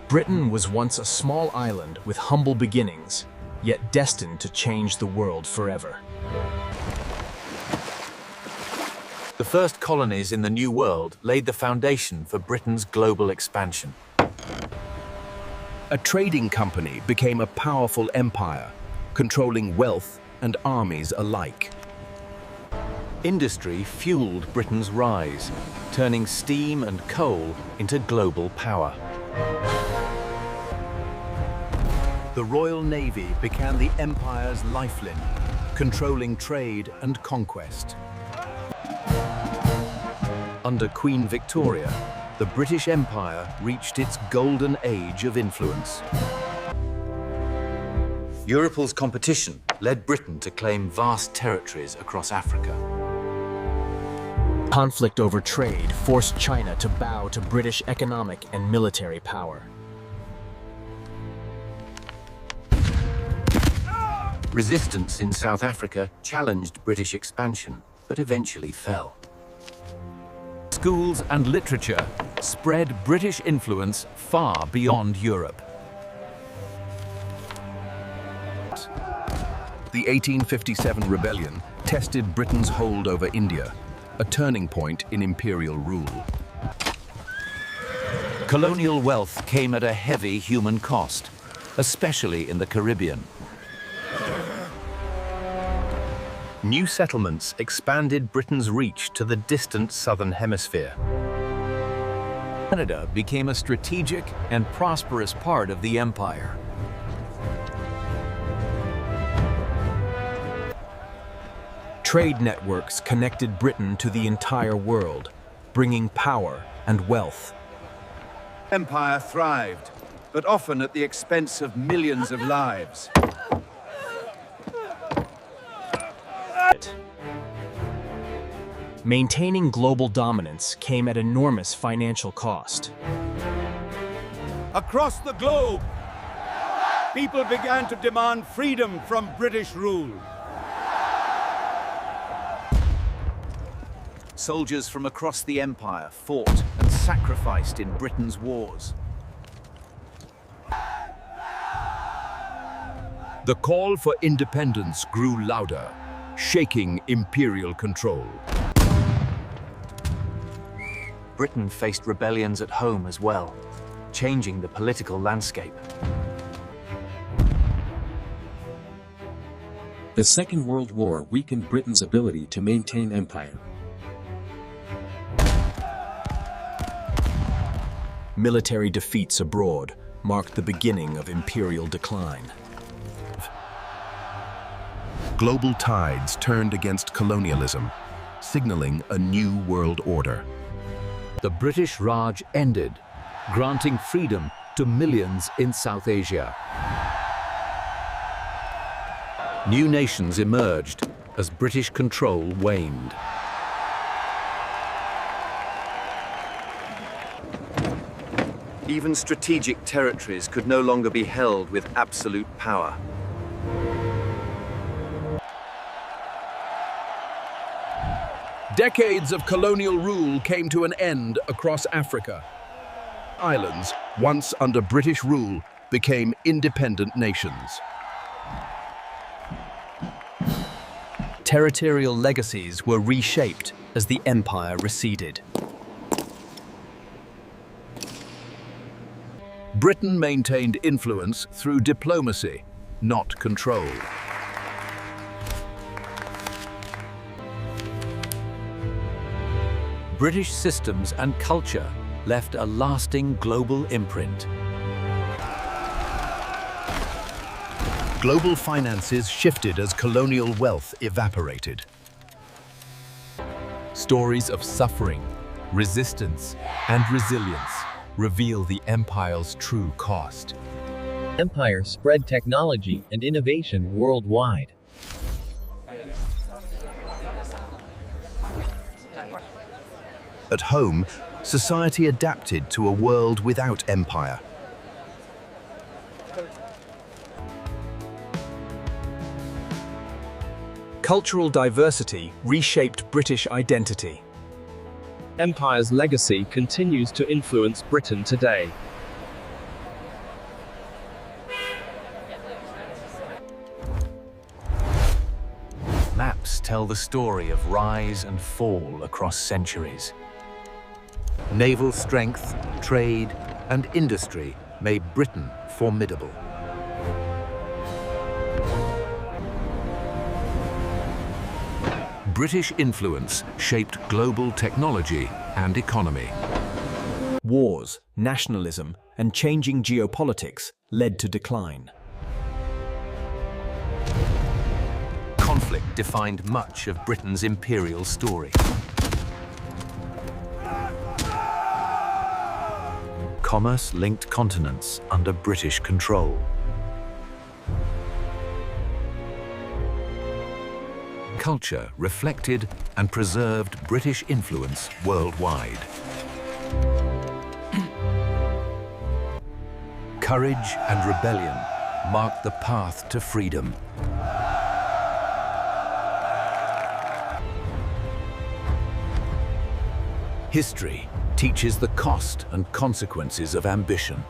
Britain was once a small island with humble beginnings, yet destined to change the world forever. The first colonies in the New World laid the foundation for Britain's global expansion. A trading company became a powerful empire, controlling wealth and armies alike. Industry fueled Britain's rise, turning steam and coal into global power. The Royal Navy became the empire's lifeline, controlling trade and conquest. Under Queen Victoria, the British Empire reached its golden age of influence. Europal's competition led Britain to claim vast territories across Africa. Conflict over trade forced China to bow to British economic and military power. Resistance in South Africa challenged British expansion, but eventually fell. Schools and literature spread British influence far beyond Europe. The 1857 rebellion tested Britain's hold over India, a turning point in imperial rule. Colonial wealth came at a heavy human cost, especially in the Caribbean. New settlements expanded Britain's reach to the distant southern hemisphere. Canada became a strategic and prosperous part of the empire. Trade networks connected Britain to the entire world, bringing power and wealth. Empire thrived, but often at the expense of millions of lives. Maintaining global dominance came at enormous financial cost. Across the globe, people began to demand freedom from British rule. Soldiers from across the empire fought and sacrificed in Britain's wars. The call for independence grew louder, shaking imperial control. Britain faced rebellions at home as well, changing the political landscape. The Second World War weakened Britain's ability to maintain empire. Military defeats abroad marked the beginning of imperial decline. Global tides turned against colonialism, signaling a new world order. The British Raj ended, granting freedom to millions in South Asia. New nations emerged as British control waned. Even strategic territories could no longer be held with absolute power. Decades of colonial rule came to an end across Africa. Islands, once under British rule, became independent nations. Territorial legacies were reshaped as the empire receded. Britain maintained influence through diplomacy, not control. British systems and culture left a lasting global imprint. Global finances shifted as colonial wealth evaporated. Stories of suffering, resistance, and resilience reveal the empire's true cost. Empire spread technology and innovation worldwide. At home, society adapted to a world without empire. Cultural diversity reshaped British identity. Empire's legacy continues to influence Britain today. tell the story of rise and fall across centuries. Naval strength, trade, and industry made Britain formidable. British influence shaped global technology and economy. Wars, nationalism, and changing geopolitics led to decline. Conflict defined much of Britain's imperial story. Commerce linked continents under British control. Culture reflected and preserved British influence worldwide. Courage and rebellion marked the path to freedom. History teaches the cost and consequences of ambition.